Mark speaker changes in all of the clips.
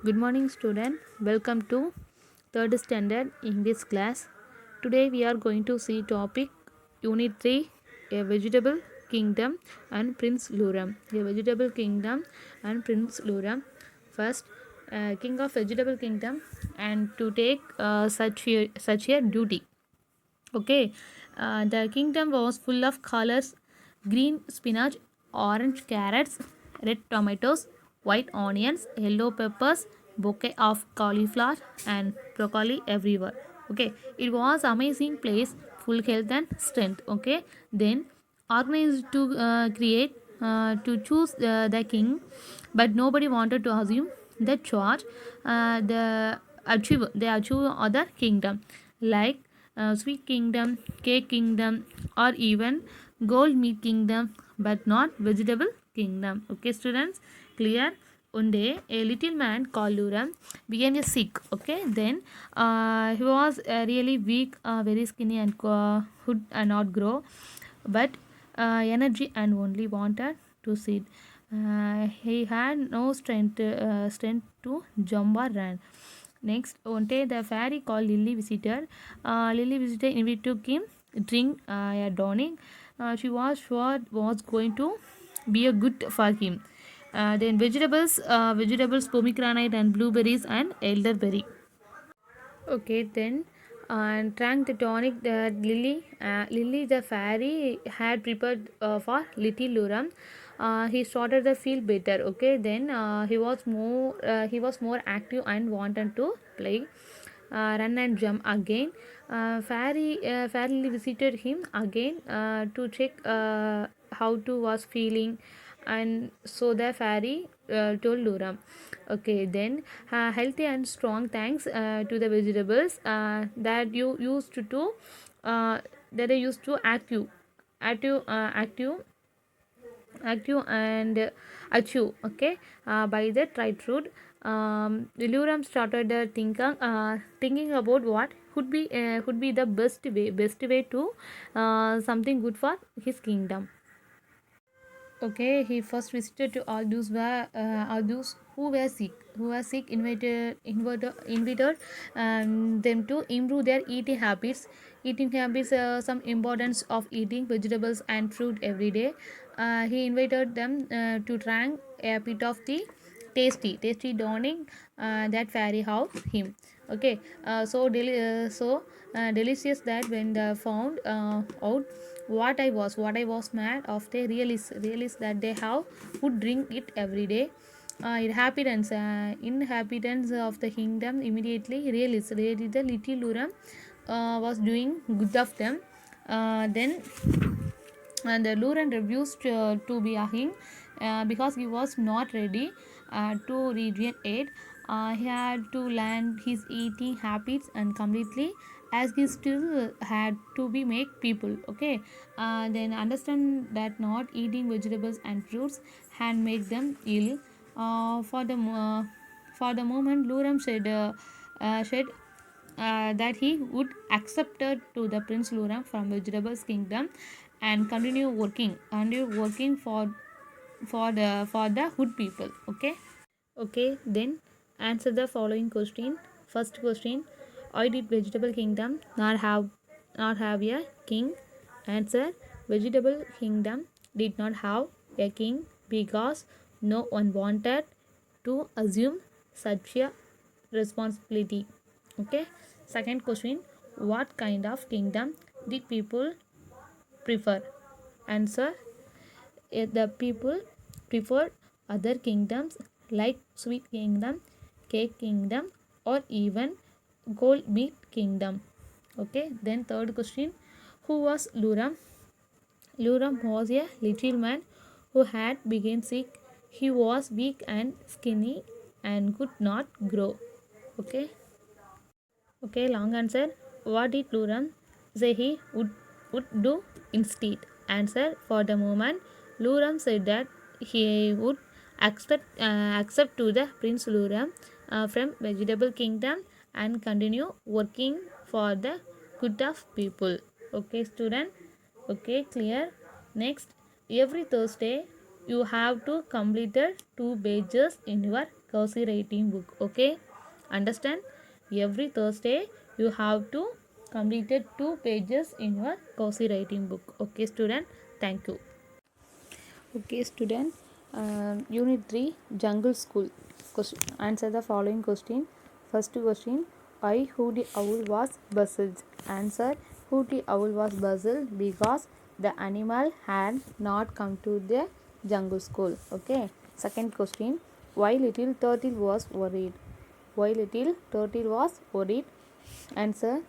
Speaker 1: Good morning, student. Welcome to third standard English class. Today we are going to see topic Unit 3, a vegetable kingdom and Prince Luram. A vegetable kingdom and Prince Luram. First, king of vegetable kingdom and to take such a duty. Okay, the kingdom was full of colors: green spinach, orange carrots, red tomatoes, white onions, yellow peppers, bouquet of cauliflower, and broccoli everywhere. Okay, it was amazing place, full health and strength. Okay, then organized to create to choose the king, but nobody wanted to assume the charge. They achieve other kingdom like sweet kingdom, cake kingdom, or even gold meat kingdom, but not vegetable kingdom. Okay, students, clear? One day, a little man called Luram became a sick. Okay, then he was really weak, very skinny, and could not grow, but energy and only wanted to sit. He had no strength to jump or run. Next, one day the fairy called Lily visitor. Lily visitor invited him drink a dawning. She was sure was going to be a good for him. Then vegetables, pomegranate and blueberries and elderberry. Okay, then and drank the tonic that Lily the fairy had prepared for little Luram. He started to feel better. Okay, then he was more active and wanted to play, run and jump again. Fairy visited him again to check how to was feeling, and so the fairy told Luram. Okay, then healthy and strong thanks to the vegetables that you used to that I used to active active active and achieve. Okay, by the tried route. Luram started thinking about what could be the best way to something good for his kingdom. Okay, he first visited to all those who were sick, invited them to improve their eating habits. Some importance of eating vegetables and fruit every day. He invited them to try a bit of the tasty dawning that fairy house him. Okay, so delicious that when they found out what I was mad of, they realized that they have would drink it every day. Inhabitants of the kingdom immediately realized the little Luram was doing good of them. Then and the Luran refused to be a king because he was not ready to regain aid. He had to learn his eating habits and completely, as he still had to be make people. Okay, then understand that not eating vegetables and fruits had made them ill. For the moment, Luram said that he would accept to the Prince Luram from Vegetables Kingdom and continue working for the hood people. Okay. Okay, then answer the following question. First question: why did Vegetable Kingdom not have a king? Answer: Vegetable Kingdom did not have a king because no one wanted to assume such a responsibility. Okay. Second question: what kind of kingdom did people prefer? Answer: the people preferred other kingdoms like sweet kingdom, cake kingdom, or even gold meat kingdom. Okay, then third question: who was Luram? Luram was a little man who had become sick. He was weak and skinny and could not grow. Okay. Okay, long answer. What did Luram say he would do instead? Answer: for the moment, Luram said that he would accept to the Prince Luram from Vegetable Kingdom and continue working for the good of people. Okay, student. Okay, clear. Next, every Thursday you have to complete the two pages in your cozy writing book. Okay, understand? Every Thursday you have to complete 2 pages in your cozy writing book. Okay, student. Thank you. Okay, student. Unit 3, Jungle School. Answer the following question. First question, why Hooty Owl was puzzled? Answer, Hooty Owl was puzzled because the animal had not come to the jungle school. Okay. Second question, why Little Turtle was worried? Why Little Turtle was worried? Answer,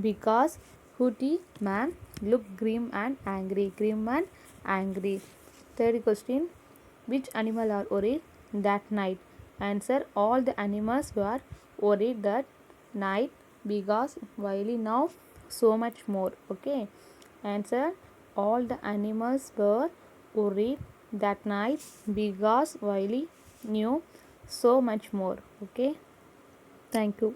Speaker 1: because Hooty Man looked grim and angry. Grim and angry. Third question, which animal are worried that night? Answer, all the animals were worried that night because Wiley now so much more. Okay. Answer, all the animals were worried that night because Wiley knew so much more. Okay. Thank you.